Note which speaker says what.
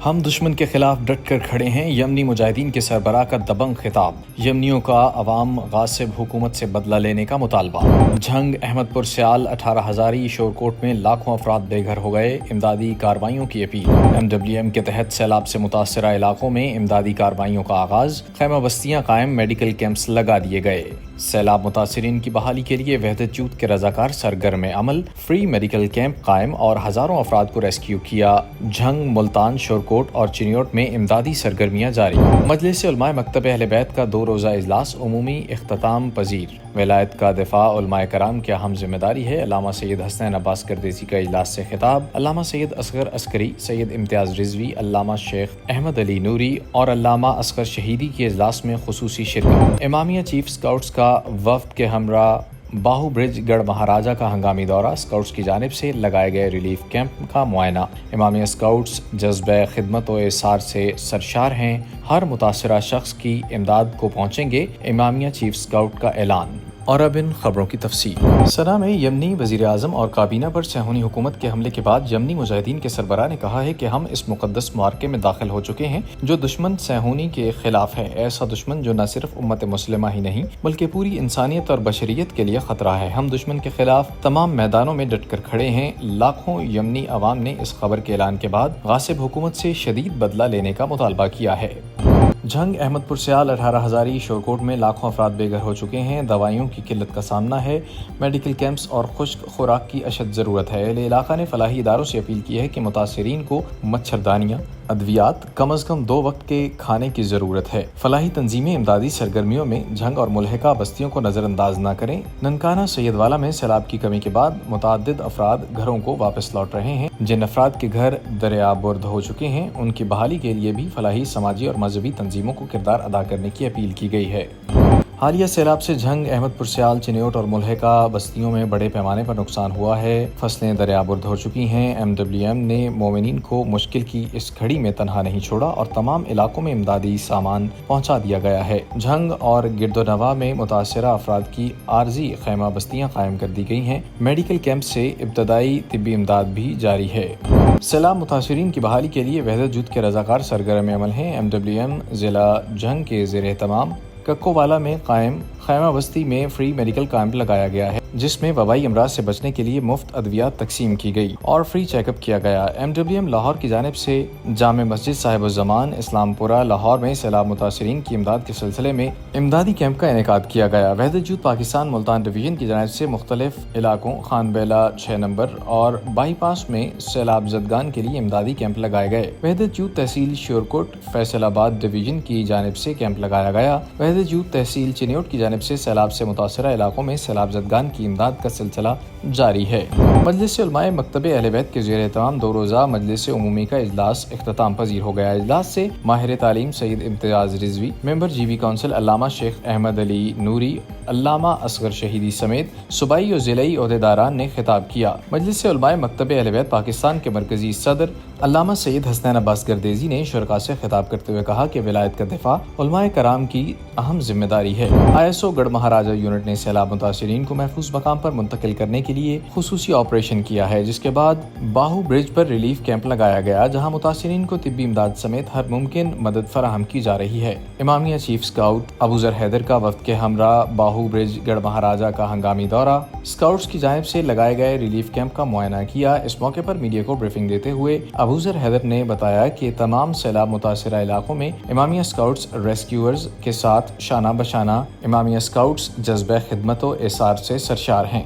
Speaker 1: ہم دشمن کے خلاف ڈٹ کر کھڑے ہیں، یمنی مجاہدین کے سربراہ کا دبنگ خطاب۔ یمنیوں کا عوام غاصب حکومت سے بدلہ لینے کا مطالبہ۔ جھنگ احمد پور سیال 18 ہزاری شورکوٹ میں لاکھوں افراد بے گھر ہو گئے، امدادی کارروائیوں کی اپیل۔ MWM کے تحت سیلاب سے متاثرہ علاقوں میں امدادی کارروائیوں کا آغاز، خیمہ بستیاں قائم، میڈیکل کیمپس لگا دیے گئے۔ سیلاب متاثرین کی بحالی کے لیے وحدت جوت کے رضاکار سرگرم عمل، فری میڈیکل کیمپ قائم اور ہزاروں افراد کو ریسکیو کیا۔ جھنگ، ملتان، شورکوٹ اور چنیوٹ میں امدادی سرگرمیاں جاری۔ مجلس علماء مکتب اہل بیت کا 2 روزہ اجلاس عمومی اختتام پذیر۔ ولایت کا دفاع علماء کرام کی اہم ذمہ داری ہے، علامہ سید حسنین عباس گردیزی کا اجلاس سے خطاب۔ علامہ سید اصغر عسکری، سید امتیاز رضوی، علامہ شیخ احمد علی نوری اور علامہ اصغر شہیدی کی اجلاس میں خصوصی شرکت۔ امامیہ چیف اسکاؤٹس کا وفد کے ہمراہ باہو برج گڑھ مہاراجہ کا ہنگامی دورہ، اسکاؤٹس کی جانب سے لگائے گئے ریلیف کیمپ کا معائنہ۔ امامیہ اسکاؤٹس جذبہ خدمت و ایثار سے سرشار ہیں، ہر متاثرہ شخص کی امداد کو پہنچیں گے، امامیہ چیف اسکاؤٹ کا اعلان۔ اور اب ان خبروں کی تفصیل۔ سنا میں یمنی وزیر اعظم اور کابینہ پر صہیونی حکومت کے حملے کے بعد یمنی مجاہدین کے سربراہ نے کہا ہے کہ ہم اس مقدس معرکے میں داخل ہو چکے ہیں جو دشمن صہیونی کے خلاف ہے، ایسا دشمن جو نہ صرف امت مسلمہ ہی نہیں بلکہ پوری انسانیت اور بشریت کے لیے خطرہ ہے۔ ہم دشمن کے خلاف تمام میدانوں میں ڈٹ کر کھڑے ہیں۔ لاکھوں یمنی عوام نے اس خبر کے اعلان کے بعد غاصب حکومت سے شدید بدلہ لینے کا مطالبہ کیا ہے۔ جھنگ احمد پور سیال 18 ہزاری شورکوٹ میں لاکھوں افراد بے گھر ہو چکے ہیں، دوائیوں کی قلت کا سامنا ہے، میڈیکل کیمپس اور خشک خوراک کی اشد ضرورت ہے۔ اہل علاقہ نے فلاحی اداروں سے اپیل کی ہے کہ متاثرین کو مچھردانیاں، ادویات، کم از کم 2 وقت کے کھانے کی ضرورت ہے۔ فلاحی تنظیمیں امدادی سرگرمیوں میں جھنگ اور ملحقہ بستیوں کو نظر انداز نہ کریں۔ ننکانہ سید والا میں سیلاب کی کمی کے بعد متعدد افراد گھروں کو واپس لوٹ رہے ہیں۔ جن افراد کے گھر دریا برد ہو چکے ہیں ان کی بحالی کے لیے بھی فلاحی، سماجی اور مذہبی تنظیموں کو کردار ادا کرنے کی اپیل کی گئی ہے۔ حالیہ سیلاب سے جھنگ، احمد پور سیال، چنیوٹ اور ملحقہ بستیوں میں بڑے پیمانے پر نقصان ہوا ہے، فصلیں دریا برد ہو چکی ہیں۔ MWM نے مومنین کو مشکل کی اس گھڑی میں تنہا نہیں چھوڑا اور تمام علاقوں میں امدادی سامان پہنچا دیا گیا ہے۔ جھنگ اور گرد و نواح میں متاثرہ افراد کی عارضی خیمہ بستیاں قائم کر دی گئی ہیں، میڈیکل کیمپ سے ابتدائی طبی امداد بھی جاری ہے۔ سیلاب متاثرین کی بحالی کے لیے وحدت جوت کے رضاکار سرگرم عمل ہیں۔ MWM ضلع جھنگ کے زیر اہتمام ککو والا میں قائم خیمہ بستی میں فری میڈیکل کیمپ لگایا گیا ہے، جس میں وبائی امراض سے بچنے کے لیے مفت ادویات تقسیم کی گئی اور فری چیک اپ کیا گیا۔ MWM لاہور کی جانب سے جامع مسجد صاحب الزمان اسلام پورہ لاہور میں سیلاب متاثرین کی امداد کے سلسلے میں امدادی کیمپ کا انعقاد کیا گیا۔ وحدت جوت پاکستان ملتان ڈویژن کی جانب سے مختلف علاقوں خان بیلہ 6 نمبر اور بائی پاس میں سیلاب زدگان کے لیے امدادی کیمپ لگائے گئے۔ وحدت جوت تحصیل شورکوٹ فیصل آباد ڈویژن کی جانب سے کیمپ لگایا گیا۔ وحدت جوت تحصیل چنیوٹ کی جانب سے سیلاب سے متاثرہ علاقوں میں سیلاب زدگان کی امداد کا سلسلہ جاری ہے۔ مجلس علماء مکتب اہل بیت کے زیر اہتمام 2 روزہ مجلس عمومی کا اجلاس اختتام پذیر ہو گیا۔ اجلاس سے ماہر تعلیم سید امتیاز رضوی، ممبر GB کونسل علامہ شیخ احمد علی نوری، علامہ اصغر شہیدی سمیت صوبائی و ضلعی عہدیداران نے خطاب کیا۔ مجلس علماء مکتب اہل بیت پاکستان کے مرکزی صدر علامہ سید حسنین عباس گردیزی نے شرکاء سے خطاب کرتے ہوئے کہا کہ ولایت کا دفاع علماء کرام کی اہم ذمہ داری ہے۔ ISO گڑھ مہاراجہ یونٹ نے سیلاب متاثرین کو محفوظ مقام پر منتقل کرنے کے لیے خصوصی آپریشن کیا ہے، جس کے بعد باہو برج پر ریلیف کیمپ لگایا گیا جہاں متاثرین کو طبی امداد سمیت ہر ممکن مدد فراہم کی جا رہی ہے۔ امامیہ چیف اسکاؤٹ ابوذر حیدر کا وفد کے ہمراہ باہو برج گڑھ مہاراجہ کا ہنگامی دورہ، اسکاؤٹس کی جانب سے لگائے گئے ریلیف کیمپ کا معائنہ کیا۔ اس موقع پر میڈیا کو بریفنگ دیتے ہوئے ابوذر حیدر نے بتایا کہ تمام سیلاب متاثرہ علاقوں میں امامیہ اسکاؤٹس ریسکیورز کے ساتھ شانہ بشانہ امامیہ اسکاؤٹس جذبہ خدمت و ایثار سے سرشار ہیں۔